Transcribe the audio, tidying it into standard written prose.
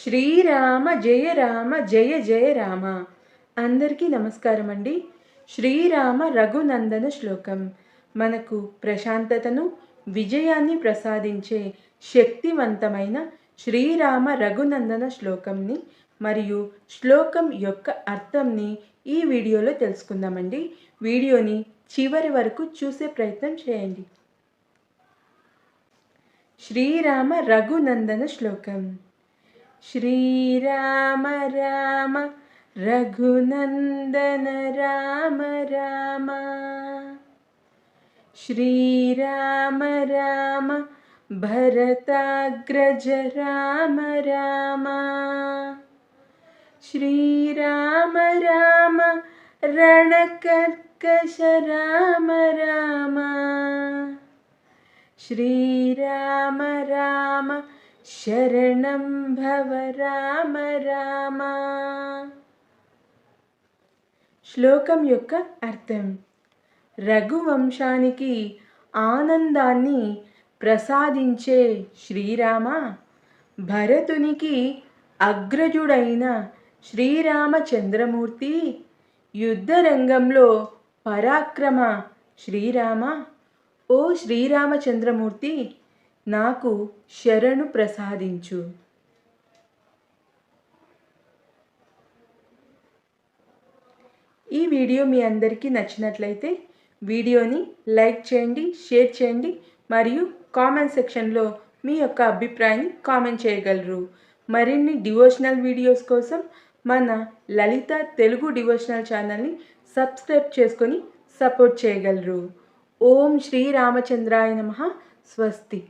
శ్రీరామ జయ రామ జయ జయ రామ. అందరికీ నమస్కారం అండి. శ్రీరామ రఘునందన శ్లోకం మనకు ప్రశాంతతను విజయాన్ని ప్రసాదించే శక్తివంతమైన శ్రీరామ రఘునందన శ్లోకంని మరియు శ్లోకం యొక్క అర్థంని ఈ వీడియోలో తెలుసుకుందామండి. వీడియోని చివరి వరకు చూసే ప్రయత్నం చేయండి. శ్రీరామ రఘునందన శ్లోకం. శ్రీరామ రామ రఘునందన రామ రామ. శ్రీరామ రామ భరతాగ్రజ రామ రామ. శ్రీరామ రామ రణకర్కశ రామ రామ. శ్రీరామ రామ శరణం భవ రామ రామ. శ్లోకం యొక్క అర్థం. రఘువంశానికి ఆనందాన్ని ప్రసాదించే శ్రీరామ, భరతునికి అగ్రజుడైన శ్రీరామచంద్రమూర్తి, యుద్ధరంగంలో పరాక్రమ శ్రీరామ, ఓ శ్రీరామచంద్రమూర్తి నాకు శరణు ప్రసాదించు. ఈ వీడియో మీ అందరికీ నచ్చినట్లయితే వీడియోని లైక్ చేయండి, షేర్ చేయండి మరియు కామెంట్ సెక్షన్లో మీ యొక్క అభిప్రాయాన్ని కామెంట్ చేయగలరు. మరిన్ని డివోషనల్ వీడియోస్ కోసం మన లలిత తెలుగు డివోషనల్ ఛానల్ని సబ్స్క్రైబ్ చేసుకొని సపోర్ట్ చేయగలరు. ఓం శ్రీరామచంద్రాయ నమః. స్వస్తి.